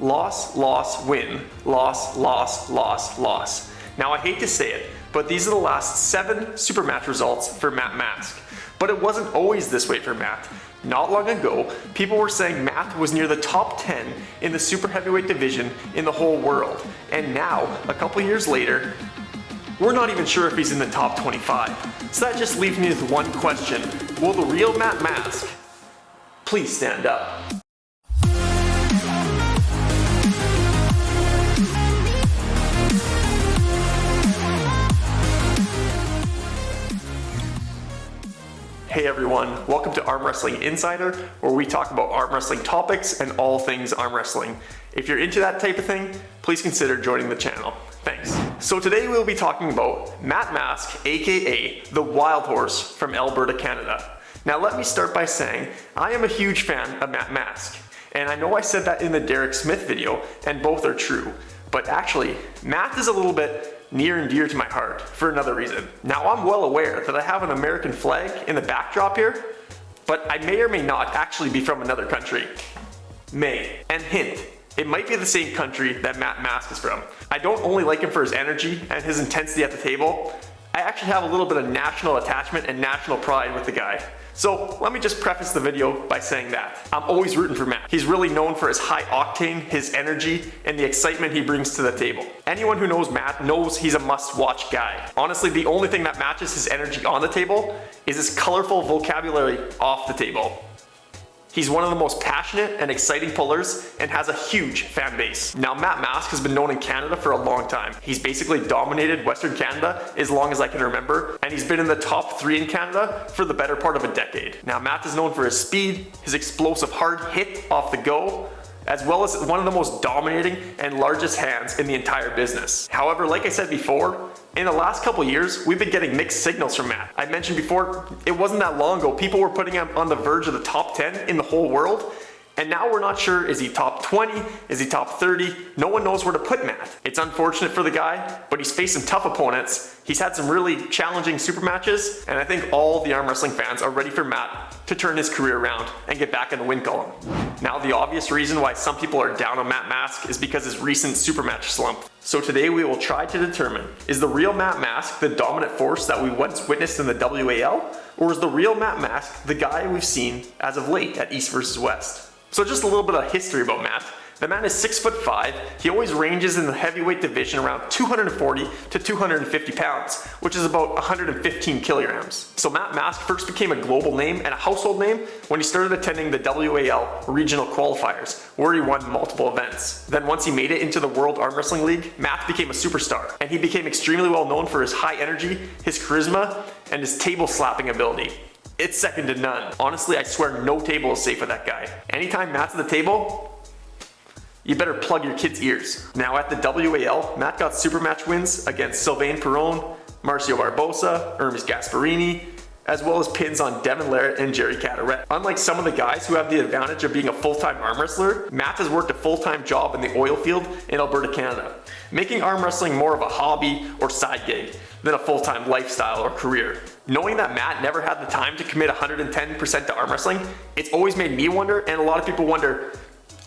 loss, loss, win, loss, loss, loss, loss. Now I hate to say it, but these are the last 7 super match results for Matt Mask. But it wasn't always this way for Matt. Not long ago, people were saying Matt was near the top 10 in the super heavyweight division in the whole world. And now, a couple years later, we're not even sure if he's in the top 25. So that just leaves me with one question. Will the real Matt Mask please stand up? Hey everyone, welcome to Arm Wrestling Insider, where we talk about arm wrestling topics and all things arm wrestling. If you're into that type of thing, please consider joining the channel. Thanks. So today we'll be talking about Matt Mask, aka the Wild Horse from Alberta, Canada. Now let me start by saying, I am a huge fan of Matt Mask. And I know I said that in the Derek Smith video, and both are true. But actually, Matt is a little bit near and dear to my heart for another reason. Now I'm well aware that I have an American flag in the backdrop here, but I may or may not actually be from another country. May. And hint, it might be the same country that Matt Mask is from. I don't only like him for his energy and his intensity at the table, I actually have a little bit of national attachment and national pride with the guy. So let me just preface the video by saying that. I'm always rooting for Matt. He's really known for his high octane, his energy, and the excitement he brings to the table. Anyone who knows Matt knows he's a must-watch guy. Honestly, the only thing that matches his energy on the table is his colorful vocabulary off the table. He's one of the most passionate and exciting pullers and has a huge fan base. Now Matt Mask has been known in Canada for a long time. He's basically dominated Western Canada as long as I can remember, and he's been in the top 3 in Canada for the better part of a decade. Now Matt is known for his speed, his explosive hard hit off the go, as well as one of the most dominating and largest hands in the entire business. However, like I said before, in the last couple years, we've been getting mixed signals from Matt. I mentioned before, it wasn't that long ago, people were putting him on the verge of the top 10 in the whole world, and now we're not sure, is he top 20, is he top 30? No one knows where to put Matt. It's unfortunate for the guy, but he's faced some tough opponents. He's had some really challenging super matches, and I think all the arm wrestling fans are ready for Matt to turn his career around and get back in the win column. Now, the obvious reason why some people are down on Matt Mask is because his recent super match slump. So today we will try to determine, is the real Matt Mask the dominant force that we once witnessed in the WAL, or is the real Matt Mask the guy we've seen as of late at East vs. West? So just a little bit of history about Matt. The man is 6'5". He always ranges in the heavyweight division around 240 to 250 pounds, which is about 115 kilograms. So Matt Mask first became a global name and a household name when he started attending the WAL regional qualifiers, where he won multiple events. Then once he made it into the World Arm Wrestling League, Matt became a superstar, and he became extremely well known for his high energy, his charisma, and his table slapping ability. It's second to none. Honestly, I swear no table is safe with that guy. Anytime Matt's at the table, you better plug your kid's ears. Now at the WAL, Matt got super match wins against Sylvain Perron, Marcio Barbosa, Hermes Gasparini, as well as pins on Devin Larratt and Jerry Cataret. Unlike some of the guys who have the advantage of being a full-time arm wrestler, Matt has worked a full-time job in the oil field in Alberta, Canada, making arm wrestling more of a hobby or side gig than a full-time lifestyle or career. Knowing that Matt never had the time to commit 110% to arm wrestling, it's always made me wonder, and a lot of people wonder,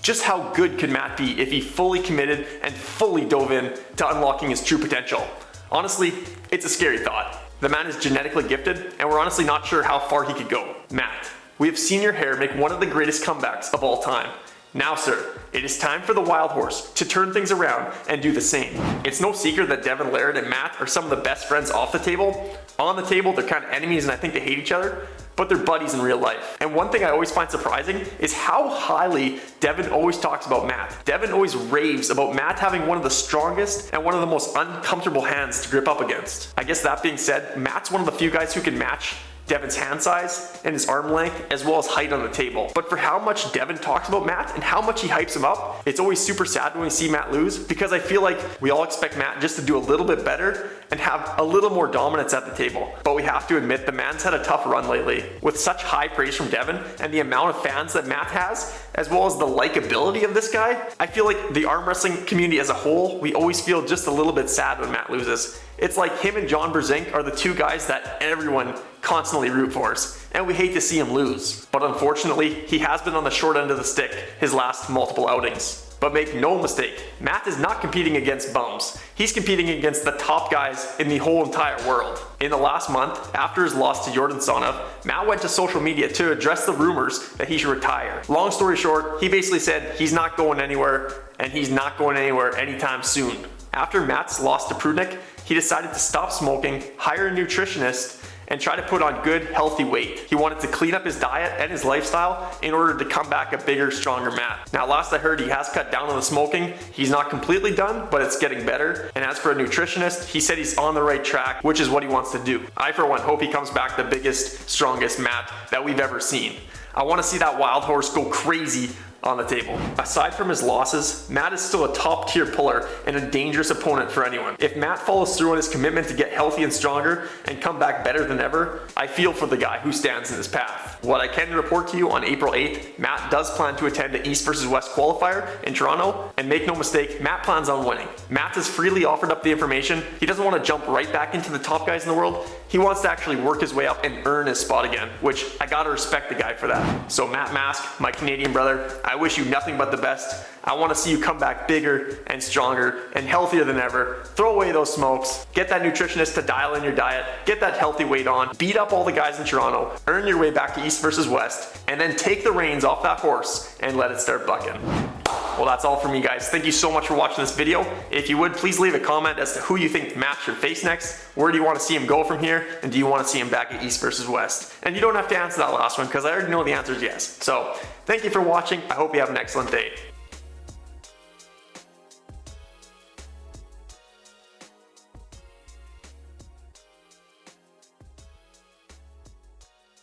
just how good could Matt be if he fully committed and fully dove in to unlocking his true potential? Honestly, it's a scary thought. The man is genetically gifted, and we're honestly not sure how far he could go. Matt, we have seen your hair make one of the greatest comebacks of all time. Now, sir, it is time for the Wild Horse to turn things around and do the same. It's no secret that Devin Larratt and Matt are some of the best friends off the table. On the table, they're kind of enemies and I think they hate each other, but they're buddies in real life. And one thing I always find surprising is how highly Devin always talks about Matt. Devin always raves about Matt having one of the strongest and one of the most uncomfortable hands to grip up against. I guess that being said, Matt's one of the few guys who can match Devin's hand size and his arm length as well as height on the table. But for how much Devin talks about Matt and how much he hypes him up, it's always super sad when we see Matt lose, because I feel like we all expect Matt just to do a little bit better and have a little more dominance at the table. But we have to admit the man's had a tough run lately. With such high praise from Devin and the amount of fans that Matt has, as well as the likability of this guy, I feel like the arm wrestling community as a whole, we always feel just a little bit sad when Matt loses. It's like him and John Brzenk are the two guys that everyone constantly root for, and we hate to see him lose. But unfortunately, he has been on the short end of the stick his last multiple outings. But make no mistake, Matt is not competing against bums. He's competing against the top guys in the whole entire world. In the last month, after his loss to Jordan Sonov, Matt went to social media to address the rumors that he should retire. Long story short, he basically said he's not going anywhere, and he's not going anywhere anytime soon. After Matt's loss to Prudnik, he decided to stop smoking, hire a nutritionist, and try to put on good, healthy weight. He wanted to clean up his diet and his lifestyle in order to come back a bigger, stronger Matt. Now, last I heard, he has cut down on the smoking. He's not completely done, but it's getting better. And as for a nutritionist, he said he's on the right track, which is what he wants to do. I, for one, hope he comes back the biggest, strongest Matt that we've ever seen. I want to see that wild horse go crazy on the table. Aside from his losses, Matt is still a top tier puller and a dangerous opponent for anyone. If Matt follows through on his commitment to get healthy and stronger and come back better than ever, I feel for the guy who stands in his path. What I can report to you, on April 8th, Matt does plan to attend the East vs West qualifier in Toronto, and make no mistake, Matt plans on winning. Matt has freely offered up the information. He doesn't want to jump right back into the top guys in the world. He wants to actually work his way up and earn his spot again, which I gotta respect the guy for that. So Matt Mask, my Canadian brother, I wish you nothing but the best. I want to see you come back bigger and stronger and healthier than ever. Throw away those smokes, get that nutritionist to dial in your diet, get that healthy weight on, beat up all the guys in Toronto, earn your way back to East versus West, and then take the reins off that horse and let it start bucking. Well, that's all from me, guys. Thank you so much for watching this video. If you would, please leave a comment as to who you think Matt should face next. Where do you want to see him go from here? And do you want to see him back at East versus West? And you don't have to answer that last one, because I already know the answer is yes. So, thank you for watching. I hope you have an excellent day.